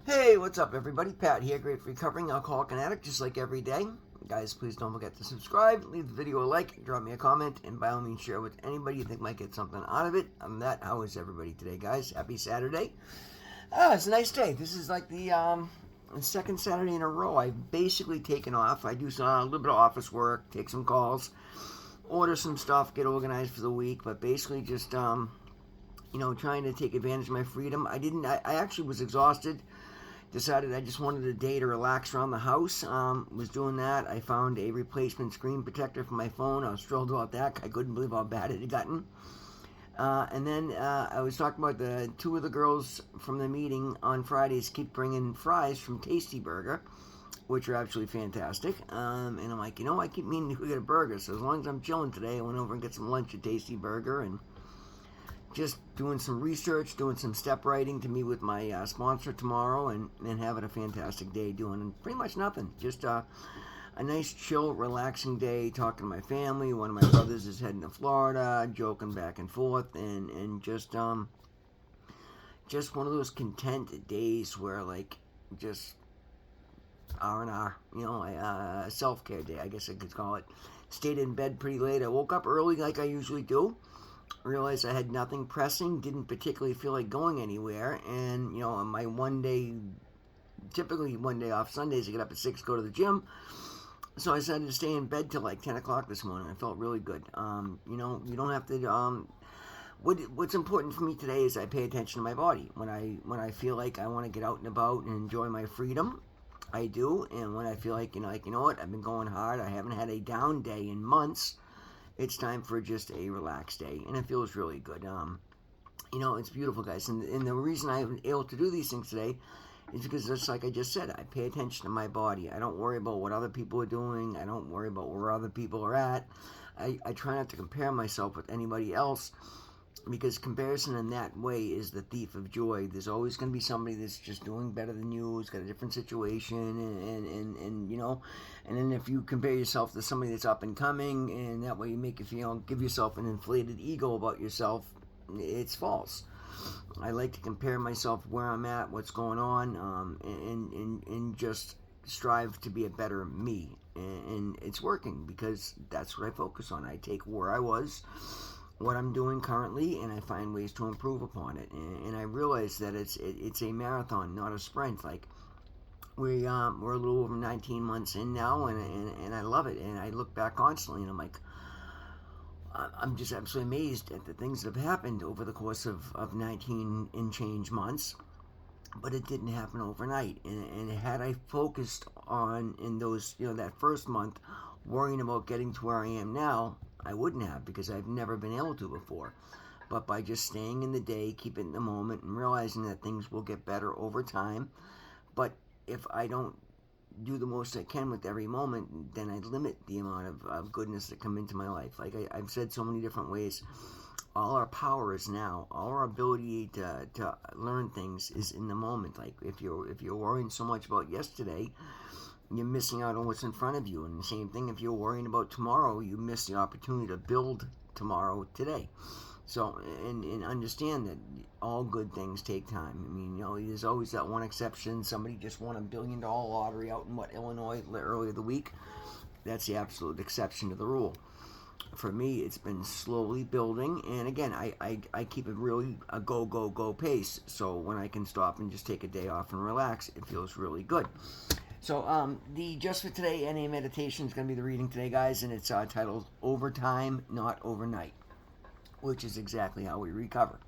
Hey, what's up, everybody? Pat here, great for recovering alcoholic and addict, just like every day. Guys, please don't forget to subscribe, leave the video a like, drop me a comment, and by all means, share with anybody you think might get something out of it. On that, how is everybody today, guys? Happy Saturday. It's a nice day. This is like the second Saturday in a row. I've basically taken off. I do a little bit of office work, take some calls, order some stuff, get organized for the week, but basically just trying to take advantage of my freedom. I actually was exhausted. Decided I just wanted a day to relax around the house. Was doing that. I found a replacement screen protector for my phone. I was thrilled about that. I couldn't believe how bad it had gotten. And then I was talking about the two of the girls from the meeting on Fridays keep bringing fries from Tasty Burger, which are absolutely fantastic. And I'm like, I keep meaning to get a burger. So as long as I'm chilling today, I went over and get some lunch at Tasty Burger and just doing some research, doing some step writing to meet with my sponsor tomorrow, and having a fantastic day doing pretty much nothing. Just a nice, chill, relaxing day, talking to my family. One of my brothers is heading to Florida, joking back and forth, and just one of those content days where, like, just R&R, a self-care day, I guess I could call it. Stayed in bed pretty late. I woke up early like I usually do. Realized I had nothing pressing, didn't particularly feel like going anywhere, and on my typically one day off Sundays, I get up at 6, go to the gym. So I decided to stay in bed till like 10 o'clock this morning. I felt really good. You don't have to. What's important for me today is I pay attention to my body. When I feel like I want to get out and about and enjoy my freedom, I do. And when I feel like what, I've been going hard. I haven't had a down day in months. It's time for just a relaxed day, and it feels really good. It's beautiful, guys. And the reason I'm able to do these things today is because, just like I just said, I pay attention to my body. I don't worry about what other people are doing. I don't worry about where other people are at. I try not to compare myself with anybody else, because comparison in that way is the thief of joy. There's always going to be somebody that's just doing better than you, who's got a different situation, and then if you compare yourself to somebody that's up and coming, and that way you give yourself an inflated ego about yourself, it's false. I like to compare myself where I'm at, what's going on, and just strive to be a better me, and it's working because that's what I focus on. I take where I was, what I'm doing currently, and I find ways to improve upon it. And I realize that it's a marathon, not a sprint. Like we're a little over 19 months in now, and I love it. And I look back constantly, and I'm like, I'm just absolutely amazed at the things that have happened over the course of 19 and change months. But it didn't happen overnight. And had I focused on in those that first month, worrying about getting to where I am now, I wouldn't have, because I've never been able to before. But by just staying in the day, keeping the moment, and realizing that things will get better over time. But if I don't do the most I can with every moment, then I limit the amount of goodness that come into my life. Like I've said so many different ways, all our power is now. All our ability to learn things is in the moment. Like if you're worrying so much about yesterday, you're missing out on what's in front of you. And the same thing, if you're worrying about tomorrow, you miss the opportunity to build tomorrow today. So, and understand that all good things take time. I mean, there's always that one exception. Somebody just won $1 billion lottery out in Illinois earlier the week. That's the absolute exception to the rule. For me, it's been slowly building, and again, I keep it really a go pace. So when I can stop and just take a day off and relax, it feels really good. So the Just for Today NA meditation is going to be the reading today, guys, and it's titled Overtime, Not Overnight, which is exactly how we recover.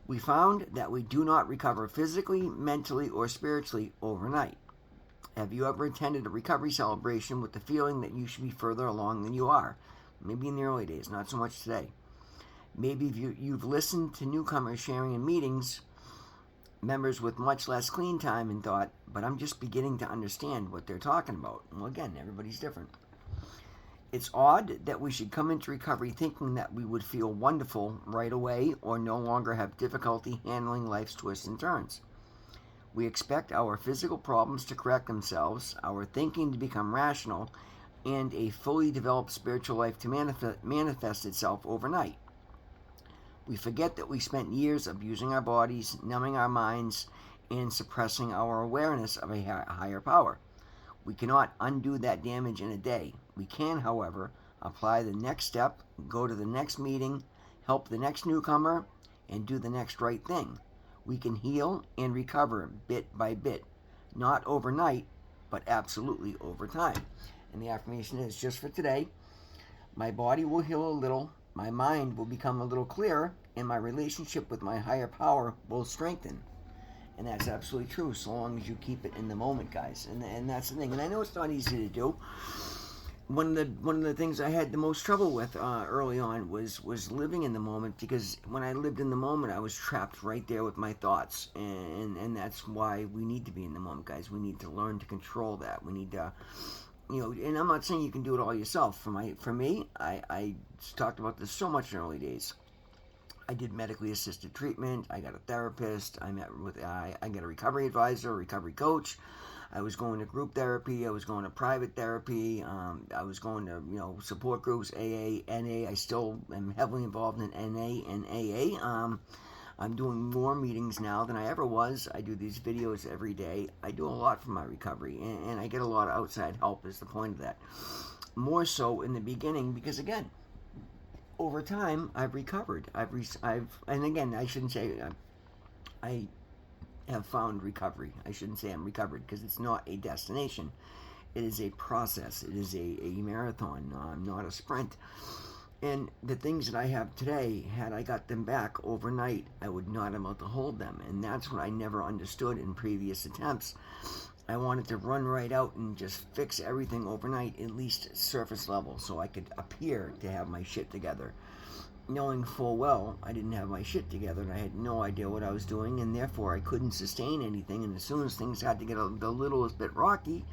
We found that we do not recover physically, mentally, or spiritually overnight. Have you ever attended a recovery celebration with the feeling that you should be further along than you are? Maybe in the early days, not so much today. Maybe you've listened to newcomers sharing in meetings, members with much less clean time, and thought, but I'm just beginning to understand what they're talking about. Well, again, everybody's different. It's odd that we should come into recovery thinking that we would feel wonderful right away or no longer have difficulty handling life's twists and turns. We expect our physical problems to correct themselves, our thinking to become rational, and a fully developed spiritual life to manifest itself overnight. We forget that we spent years abusing our bodies, numbing our minds, and suppressing our awareness of a higher power. We cannot undo that damage in a day. We can, however, apply the next step, go to the next meeting, help the next newcomer, and do the next right thing. We can heal and recover bit by bit, not overnight, but absolutely over time. And the affirmation is just for today. My body will heal a little, my mind will become a little clearer, and my relationship with my higher power will strengthen. And that's absolutely true, so long as you keep it in the moment, guys. And that's the thing. And I know it's not easy to do. One of the things I had the most trouble with early on was living in the moment, because when I lived in the moment, I was trapped right there with my thoughts. And that's why we need to be in the moment, guys. We need to learn to control that. We need to, and I'm not saying you can do it all yourself. For me, I talked about this so much in early days. I did medically assisted treatment. I got a therapist. I got a recovery advisor, a recovery coach. I was going to group therapy. I was going to private therapy. I was going to support groups, AA, NA. I still am heavily involved in NA and AA. I'm doing more meetings now than I ever was. I do these videos every day. I do a lot for my recovery, and I get a lot of outside help. Is the point of that? More so in the beginning, because again, over time, I've recovered. And again, I shouldn't say I have found recovery. I shouldn't say I'm recovered, because it's not a destination. It is a process. It is a marathon, not a sprint. And the things that I have today, had I got them back overnight, I would not have been able to hold them. And that's what I never understood in previous attempts. I wanted to run right out and just fix everything overnight, at least surface level, so I could appear to have my shit together. Knowing full well I didn't have my shit together, and I had no idea what I was doing, and therefore I couldn't sustain anything. And as soon as things had to get the littlest bit rocky,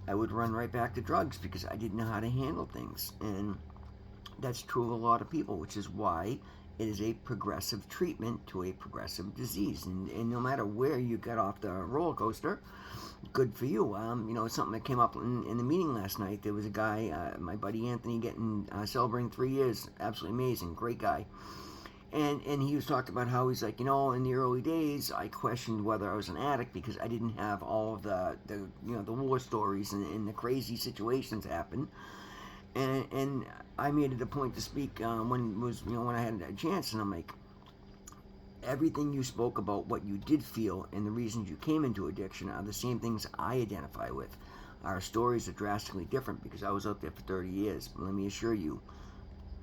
I would run right back to drugs, because I didn't know how to handle things. And that's true of a lot of people, which is why it is a progressive treatment to a progressive disease. And no matter where you get off the roller coaster, good for you. Something that came up in the meeting last night. There was a guy, my buddy Anthony, celebrating 3 years. Absolutely amazing, great guy. And he was talking about how he's like, in the early days, I questioned whether I was an addict, because I didn't have all of the war stories and the crazy situations happen. And I made it a point to speak when I had a chance, and I'm like, everything you spoke about, what you did feel, and the reasons you came into addiction are the same things I identify with. Our stories are drastically different, because I was out there for 30 years. But let me assure you,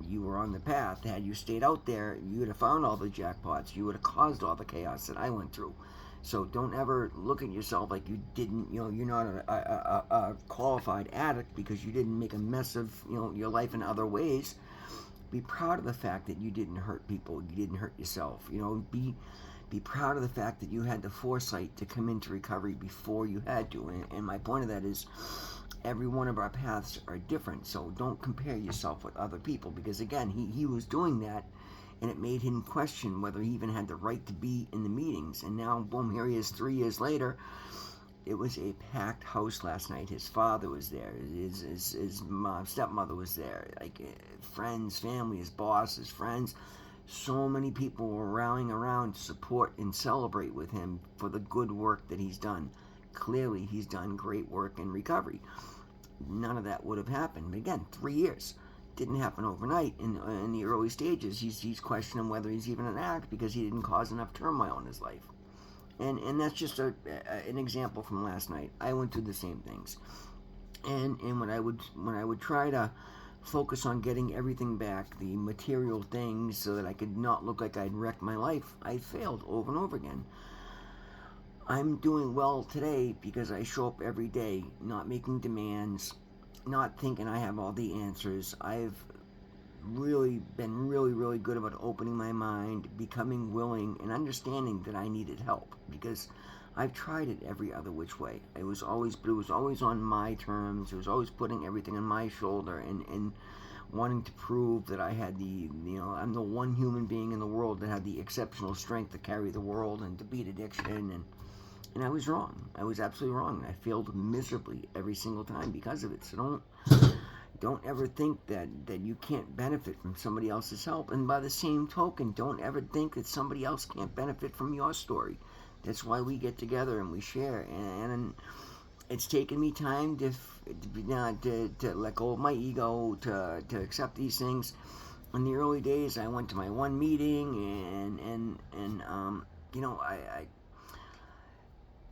you were on the path. Had you stayed out there, you would have found all the jackpots. You would have caused all the chaos that I went through. So don't ever look at yourself like you didn't, you're not a qualified addict because you didn't make a mess of, your life in other ways. Be proud of the fact that you didn't hurt people. You didn't hurt yourself. Be proud of the fact that you had the foresight to come into recovery before you had to. And my point of that is, every one of our paths are different. So don't compare yourself with other people, because again, he was doing that, and it made him question whether he even had the right to be in the meetings. And now, boom, here he is 3 years later. It was a packed house last night. His father was there. His mom, stepmother was there. Like, friends, family, his boss, his friends. So many people were rallying around to support and celebrate with him for the good work that he's done. Clearly, he's done great work in recovery. None of that would have happened. But again, 3 years. Didn't happen overnight. In the early stages, he's questioning whether he's even an addict, because he didn't cause enough turmoil in his life. And that's just an example from last night. I went through the same things. And when I would try to focus on getting everything back, the material things, so that I could not look like I'd wrecked my life, I failed over and over again. I'm doing well today because I show up every day, not making demands, not thinking I have all the answers. I've really been really good about opening my mind, becoming willing, and understanding that I needed help, because I've tried it every other which way. It was always on my terms. It was always putting everything on my shoulder, and wanting to prove that I had I'm the one human being in the world that had the exceptional strength to carry the world and to beat addiction, and I was wrong. I was absolutely wrong. I failed miserably every single time because of it. So don't ever think that you can't benefit from somebody else's help. And by the same token, don't ever think that somebody else can't benefit from your story. That's why we get together and we share. And it's taken me time to let go of my ego, to accept these things. In the early days, I went to my one meeting, and you know,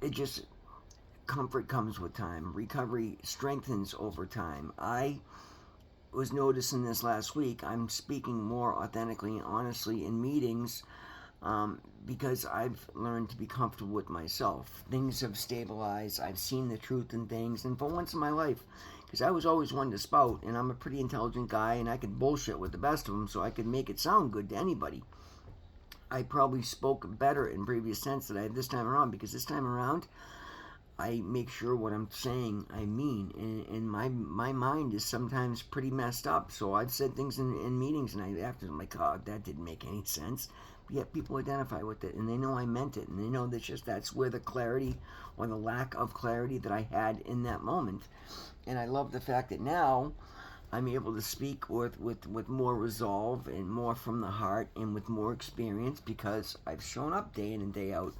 it just, comfort comes with time. Recovery strengthens over time. I was noticing this last week. I'm speaking more authentically and honestly in meetings, because I've learned to be comfortable with myself. Things have stabilized. I've seen the truth in things, and for once in my life, because I was always one to spout, and I'm a pretty intelligent guy, and I could bullshit with the best of them, so I could make it sound good to anybody. I probably spoke better in previous tense than I have this time around, because this time around, I make sure what I'm saying I mean, and my mind is sometimes pretty messed up. So I've said things in meetings, and I'm like, oh, that didn't make any sense. But yet people identify with it, and they know I meant it, and they know that's where the clarity or the lack of clarity that I had in that moment. And I love the fact that now I'm able to speak with more resolve and more from the heart and with more experience, because I've shown up day in and day out.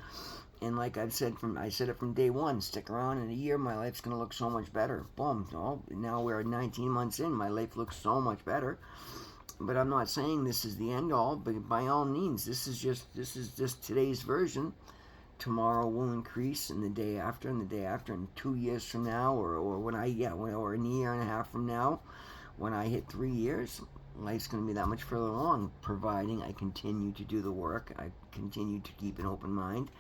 And like I said it from day one, stick around in a year, my life's going to look so much better. Boom. Oh, now we're 19 months in, my life looks so much better. But I'm not saying this is the end all, but by all means, this is just today's version. Tomorrow will increase, and the day after, and 2 years from now, or or in a year and a half from now, when I hit 3 years, life's going to be that much further along, providing I continue to do the work, I continue to keep an open mind,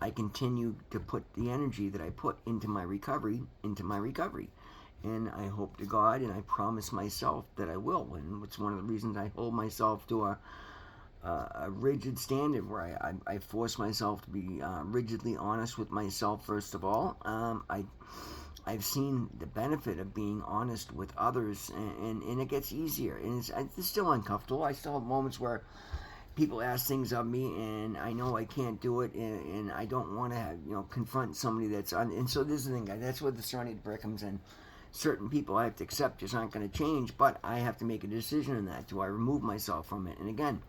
I continue to put the energy that I put into my recovery. And I hope to God, and I promise myself that I will. And it's one of the reasons I hold myself to a rigid standard, where I force myself to be rigidly honest with myself, first of all. I've seen the benefit of being honest with others, and it gets easier. And it's still uncomfortable. I still have moments where people ask things of me, and I know I can't do it, and I don't want to confront somebody that's on. And so this is the thing, guys. That's where the Serenity Prayer comes in. Certain people I have to accept just aren't going to change, but I have to make a decision in that. Do I remove myself from it? And again,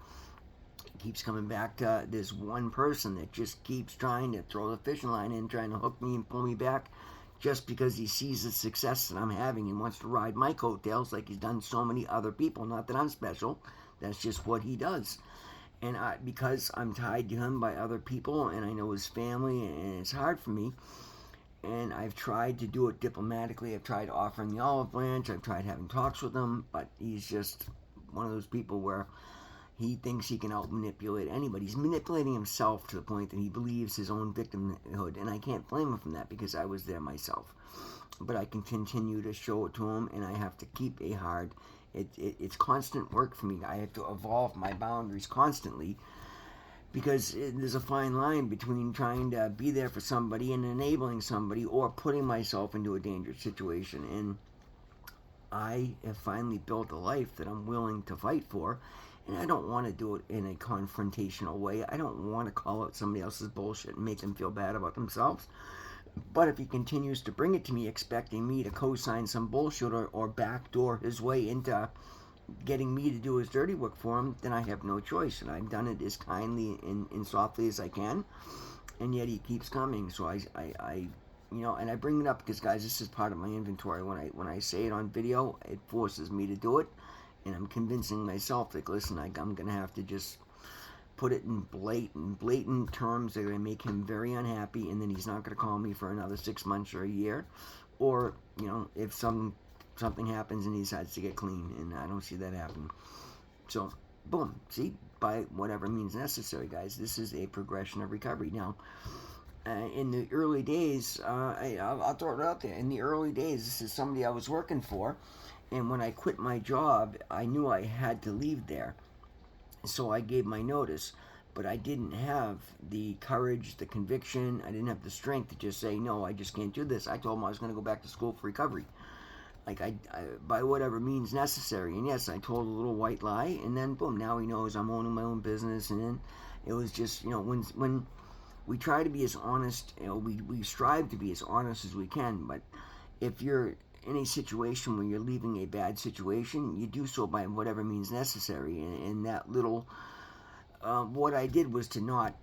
it keeps coming back to this one person that just keeps trying to throw the fishing line in, trying to hook me and pull me back, just because he sees the success that I'm having and wants to ride my coattails like he's done so many other people. Not that I'm special. That's just what he does. And because I'm tied to him by other people, and I know his family, and it's hard for me, and I've tried to do it diplomatically. I've tried offering the olive branch. I've tried having talks with him, but he's just one of those people where he thinks he can out-manipulate anybody. He's manipulating himself to the point that he believes his own victimhood, and I can't blame him from that, because I was there myself. But I can continue to show it to him, and I have to keep a hard... It's constant work for me. I have to evolve my boundaries constantly, because there's a fine line between trying to be there for somebody and enabling somebody, or putting myself into a dangerous situation. And I have finally built a life that I'm willing to fight for, and I don't want to do it in a confrontational way. I don't want to call out somebody else's bullshit and make them feel bad about themselves. But if he continues to bring it to me expecting me to co-sign some bullshit, or backdoor his way into getting me to do his dirty work for him, then I have no choice. And I've done it as kindly and softly as I can, and yet he keeps coming. So I and I bring it up because, guys, this is part of my inventory. When I say it on video, it forces me to do it, and I'm convincing myself that, listen, I'm going to have to just put it in blatant terms that are going to make him very unhappy, and then he's not going to call me for another 6 months or a year, or if something happens and he decides to get clean, and I don't see that happen. So boom, see, by whatever means necessary, guys, this is a progression of recovery. Now, in the early days, I'll throw it out there. In the early days, this is somebody I was working for, and when I quit my job, I knew I had to leave there. So I gave my notice, but I didn't have the courage, the conviction. I didn't have the strength to just say, no, I just can't do this. I told him I was going to go back to school for recovery, like I by whatever means necessary. And yes, I told a little white lie, and then boom, now he knows I'm owning my own business. And then it was just, when we try to be as honest, we strive to be as honest as we can. But if you're in a situation where you're leaving a bad situation, you do so by whatever means necessary. And that little, what I did was to not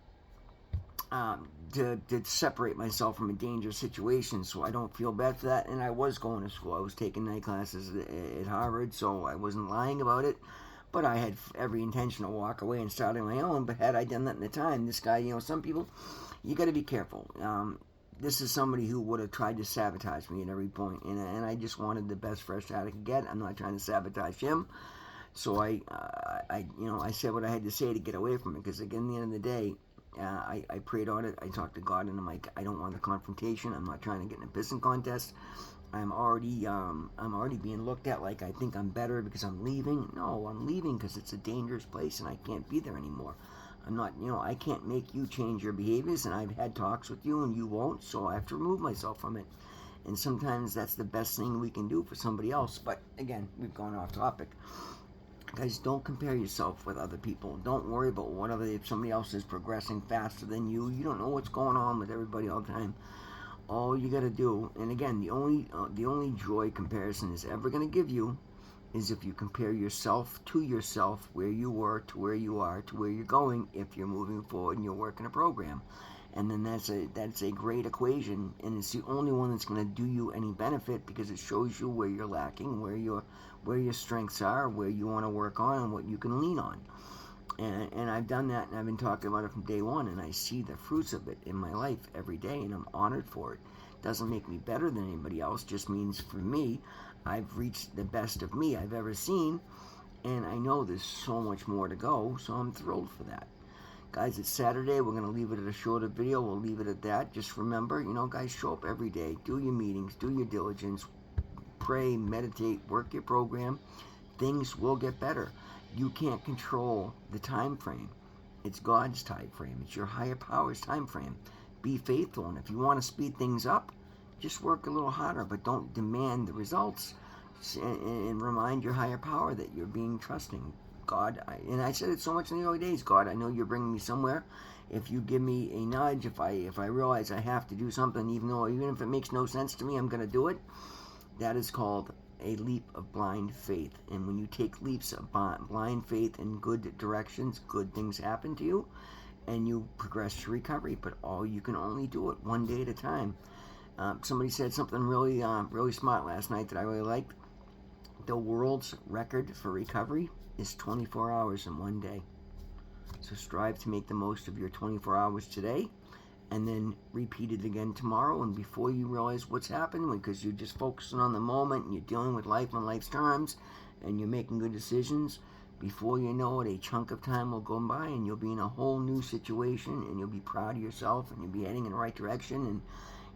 to separate myself from a dangerous situation, so I don't feel bad for that. And I was going to school. I was taking night classes at Harvard, so I wasn't lying about it. But I had every intention to walk away and start on my own. But had I done that in the time, this guy, some people, you got to be careful. This is somebody who would have tried to sabotage me at every point, and I just wanted the best fresh start I could get. I'm not trying to sabotage him. So I said what I had to say to get away from it, because again, at the end of the day, I prayed on it. I talked to God, and I'm like, I don't want the confrontation. I'm not trying to get in a pissing contest. I'm already being looked at like I think I'm better because I'm leaving. No, I'm leaving because it's a dangerous place and I can't be there anymore. I'm not, I can't make you change your behaviors, and I've had talks with you and you won't, so I have to remove myself from it. And sometimes that's the best thing we can do for somebody else. But again, we've gone off topic. Guys, don't compare yourself with other people. Don't worry about if somebody else is progressing faster than you. You don't know what's going on with everybody all the time. All you got to do, and again, the only joy comparison is ever going to give you is if you compare yourself to yourself, where you were to where you are to where you're going, if you're moving forward and you're working a program. And then that's a great equation, and it's the only one that's going to do you any benefit, because it shows you where you're lacking, where your strengths are, where you want to work on, and what you can lean on. And I've done that, and I've been talking about it from day one, and I see the fruits of it in my life every day, and I'm honored for it. Doesn't make me better than anybody else, just means for me, I've reached the best of me I've ever seen, and I know there's so much more to go, so I'm thrilled for that. Guys, it's Saturday. We're going to leave it at a shorter video. We'll leave it at that. Just remember, guys, show up every day. Do your meetings. Do your diligence. Pray, meditate, work your program. Things will get better. You can't control the time frame. It's God's time frame. It's your higher power's time frame. Be faithful, and if you want to speed things up, just work a little harder, but don't demand the results. And remind your higher power that you're being trusting. God, and I said it so much in the early days, God, I know you're bringing me somewhere. If you give me a nudge, if I realize I have to do something, even if it makes no sense to me, I'm going to do it. That is called a leap of blind faith. And when you take leaps of blind faith in good directions, good things happen to you, and you progress to recovery. But you can only do it one day at a time. Somebody said something really smart last night that I really liked. The world's record for recovery is 24 hours in one day. So strive to make the most of your 24 hours today, and then repeat it again tomorrow. And before you realize what's happened, because you're just focusing on the moment and you're dealing with life on life's terms, and you're making good decisions, before you know it, a chunk of time will go by and you'll be in a whole new situation, and you'll be proud of yourself, and you'll be heading in the right direction,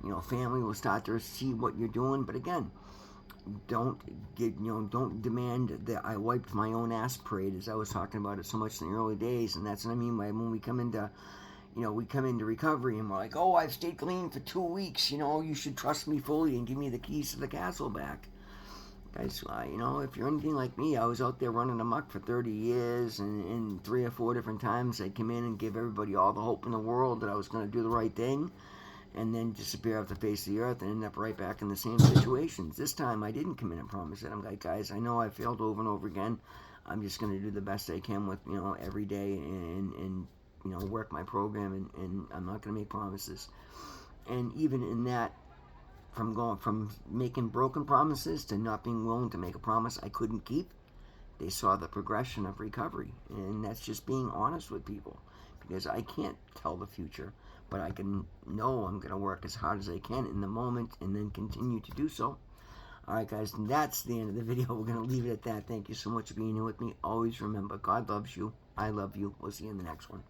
and family will start to see what you're doing. But again, don't demand that I wiped my own ass parade, as I was talking about it so much in the early days. And that's what I mean by when we come into recovery and we're like, oh, I've stayed clean for 2 weeks, you should trust me fully and give me the keys to the castle back. Guys, if you're anything like me, I was out there running amok for 30 years, and in 3 or 4 different times I'd come in and give everybody all the hope in the world that I was going to do the right thing, and then disappear off the face of the earth and end up right back in the same situations. This time I didn't come in and promise it. I'm like, guys, I know I failed over and over again. I'm just going to do the best I can with, every day, and work my program, and I'm not going to make promises. And even in that, from making broken promises to not being willing to make a promise I couldn't keep, they saw the progression of recovery. And that's just being honest with people, because I can't tell the future, but I can know I'm going to work as hard as I can in the moment, and then continue to do so. Alright guys, and that's the end of the video. We're going to leave it at that. Thank you so much for being here with me. Always remember, God loves you. I love you. We'll see you in the next one.